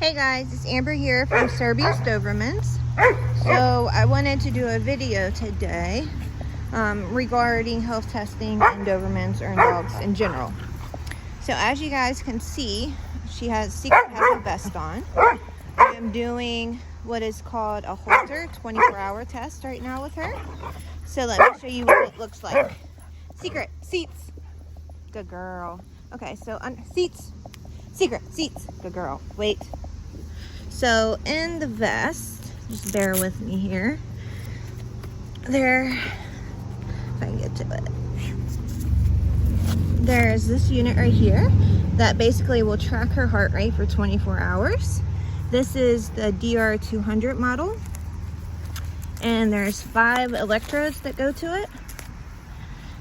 Hey guys, it's Amber here from CerberusDobes. So I wanted to do a video today regarding health testing in Dobermans or in dogs in general. So as you guys can see, Secret has a vest on. I am doing what is called a Holter 24-hour test right now with her. So let me show you what it looks like. Secret, seats. Good girl. Okay, so seats. Secret, seats. Good girl. Wait. So in the vest, just bear with me here. There, if I can get to it. There's this unit right here that basically will track her heart rate for 24 hours. This is the DR200 model. And there's 5 electrodes that go to it.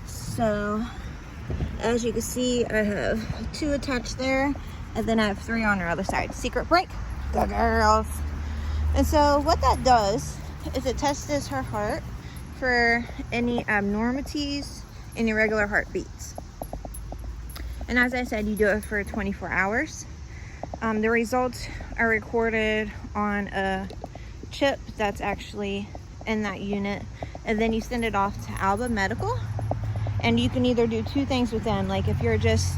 So as you can see, I have 2 attached there, and then I have 3 on her other side. Secret break. Good girls. And so what that does is it tests her heart for any abnormalities in irregular heartbeats. And as I said, you do it for 24 hours. The results are recorded on a chip that's actually in that unit, and then you send it off to Alba Medical. And you can either do 2 things with them, like if you're just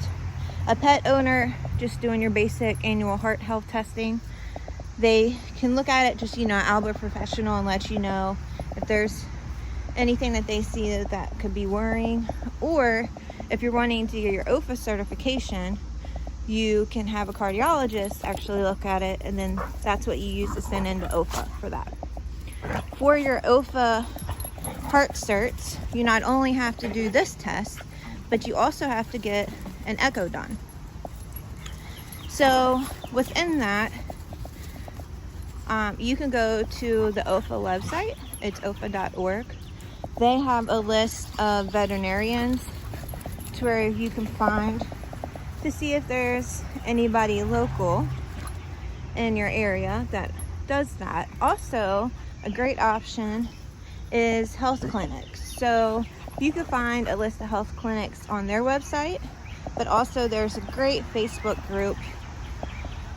a pet owner just doing your basic annual heart health testing, they can look at it, just, Alba Professional, and let you know if there's anything that they see that could be worrying. Or if you're wanting to get your OFA certification, you can have a cardiologist actually look at it, and then that's what you use to send into OFA for that. For your OFA heart certs, you not only have to do this test, but you also have to get an echo done. So within that, you can go to the OFA website. It's ofa.org. They have a list of veterinarians to where you can find to see if there's anybody local in your area that does that. Also, a great option is health clinics. So you can find a list of health clinics on their website, but also there's a great Facebook group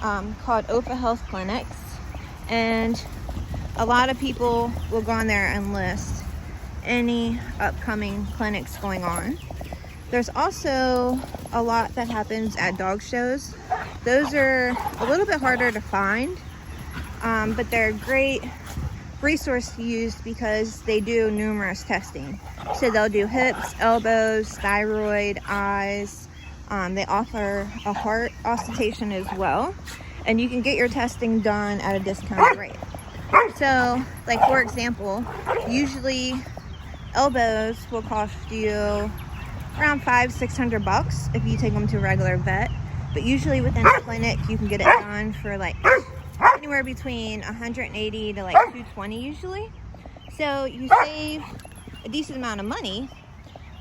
called OFA Health Clinics, and a lot of people will go on there and list any upcoming clinics going on. There's also a lot that happens at dog shows. Those are a little bit harder to find, but they're a great resource to use because they do numerous testing. So they'll do hips, elbows, thyroid, eyes. They offer a heart auscultation as well, and you can get your testing done at a discounted rate. So, like for example, usually elbows will cost you around $500-600 if you take them to a regular vet, but usually within a clinic you can get it done for like anywhere between $180 to like $220 usually. So you save a decent amount of money.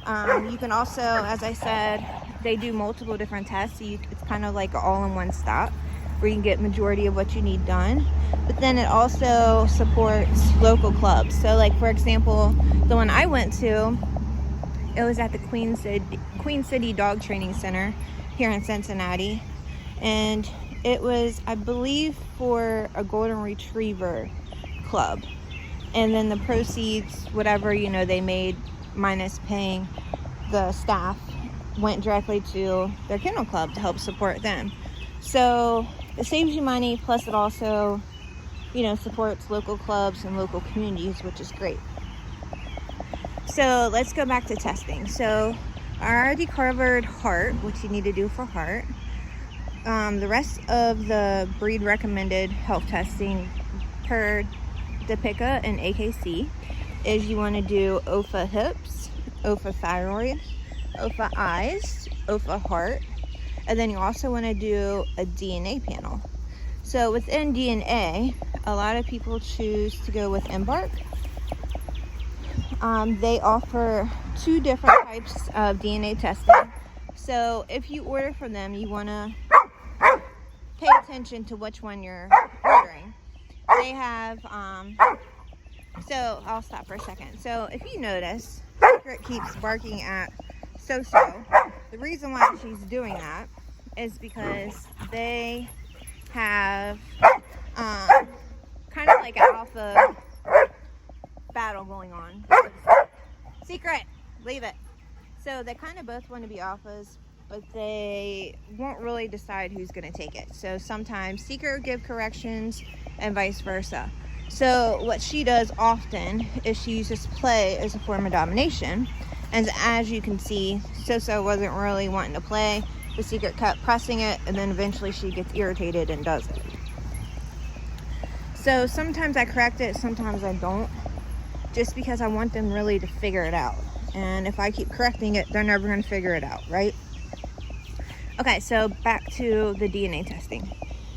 You can also, as I said, they do multiple different tests, so it's kind of like an all-in-one stop where you can get majority of what you need done. But then it also supports local clubs. So like for example, the one I went to, it was at the Queen City Dog Training Center here in Cincinnati, and it was, I believe, for a golden retriever club. And then the proceeds, whatever they made minus paying the staff, went directly to their kennel club to help support them. So it saves you money, plus it also supports local clubs and local communities, which is great. So let's go back to testing. So I already covered heart, which you need to do for heart. The rest of the breed recommended health testing per DPCA and AKC is you want to do OFA hips, OFA thyroid, OFA eyes, OFA heart, and then you also want to do a DNA panel. So within DNA, a lot of people choose to go with Embark. They offer 2 different types of DNA testing. So if you order from them, you want to pay attention to which one you're ordering. They have, so I'll stop for a second. So if you notice, Secret keeps barking at So-So. The reason why she's doing that is because they have kind of like an alpha battle going on. Secret, leave it. So they kind of both want to be alphas, but they won't really decide who's going to take it. So sometimes Secret will give corrections and vice versa. So what she does often is she uses play as a form of domination. And as you can see, So wasn't really wanting to play. The Secret kept pressing it, and then eventually she gets irritated and does it. So sometimes I correct it, sometimes I don't, just because I want them really to figure it out. And if I keep correcting it, they're never going to figure it out, right? Okay, so back to the DNA testing.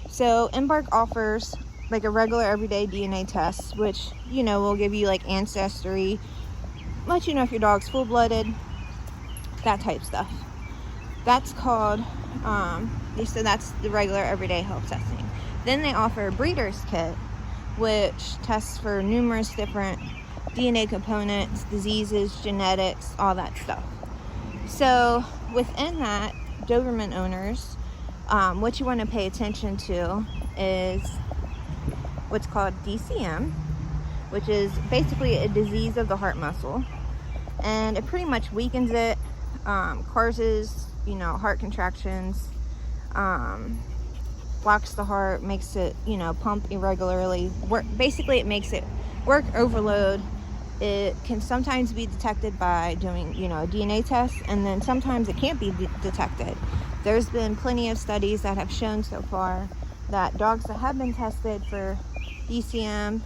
So Embark offers like a regular everyday DNA test, which, you know, will give you like ancestry, let you know if your dog's full-blooded, that type stuff. That's called, so that's the regular everyday health testing. Then they offer a breeder's kit, which tests for numerous different DNA components, diseases, genetics, all that stuff. So within that, Doberman owners, what you want to pay attention to is what's called DCM, which is basically a disease of the heart muscle, and it pretty much weakens it, causes, you know, heart contractions, blocks the heart, makes it, you know, pump irregularly. Basically, it makes it work overload. It can sometimes be detected by doing, you know, a DNA test, and then sometimes it can't be detected. There's been plenty of studies that have shown so far that dogs that have been tested for DCM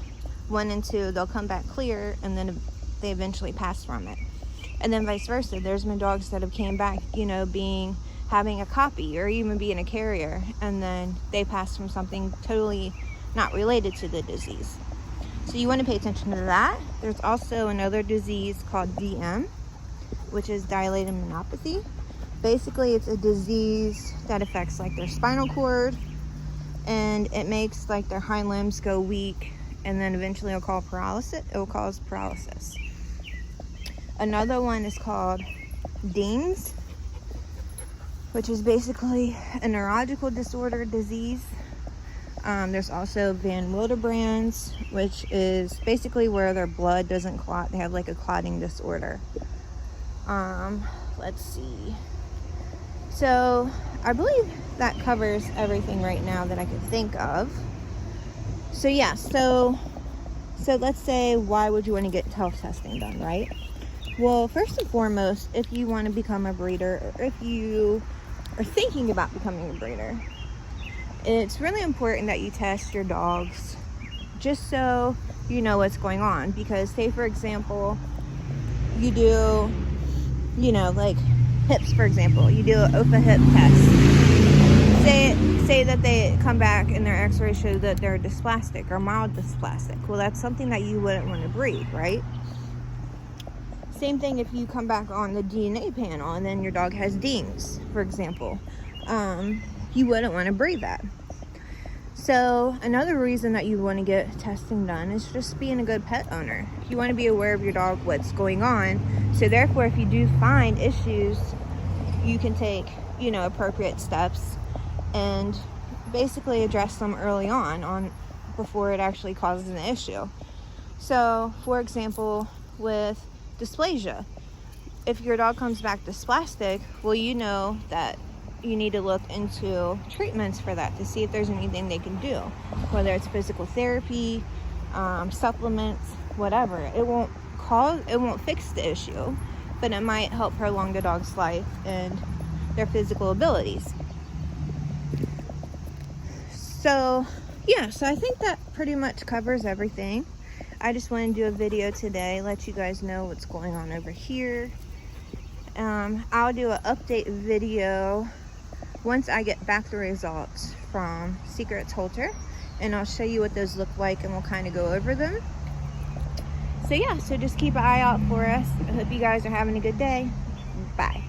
1 and 2, they'll come back clear, and then they eventually pass from it. And then vice versa. There's been dogs that have came back, you know, having a copy or even being a carrier, and then they pass from something totally not related to the disease. So you want to pay attention to that. There's also another disease called DM, which is dilated myopathy. Basically, it's a disease that affects like their spinal cord, and it makes like their hind limbs go weak, and then eventually it'll cause paralysis. Another one is called DINGS, which is basically a neurological disorder disease. There's also Van Wildebrands, which is basically where their blood doesn't clot. They have like a clotting disorder. Let's see. So I believe that covers everything right now that I could think of. So yeah, so let's say, why would you want to get health testing done, right? Well, first and foremost, if you want to become a breeder, or if you are thinking about becoming a breeder, it's really important that you test your dogs just so you know what's going on. Because say, for example, you do, you know, like hips, for example, you do an OFA hip test. Say that they come back and their x-ray show that they're dysplastic or mild dysplastic. Well, that's something that you wouldn't want to breed, right? Same thing if you come back on the DNA panel and then your dog has DINGS, for example. You wouldn't want to breed that. So another reason that you want to get testing done is just being a good pet owner. You want to be aware of your dog, what's going on. So therefore, if you do find issues, you can take, you know, appropriate steps and basically address them early on before it actually causes an issue. So for example, with dysplasia, if your dog comes back dysplastic, well, you know that you need to look into treatments for that to see if there's anything they can do, whether it's physical therapy, supplements, whatever. It won't fix the issue, but it might help prolong the dog's life and their physical abilities. So yeah, so I think that pretty much covers everything. I just wanted to do a video today, let you guys know what's going on over here. I'll do an update video once I get back the results from Secret's Holter, and I'll show you what those look like, and we'll kind of go over them. So yeah, so just keep an eye out for us. I hope you guys are having a good day. Bye.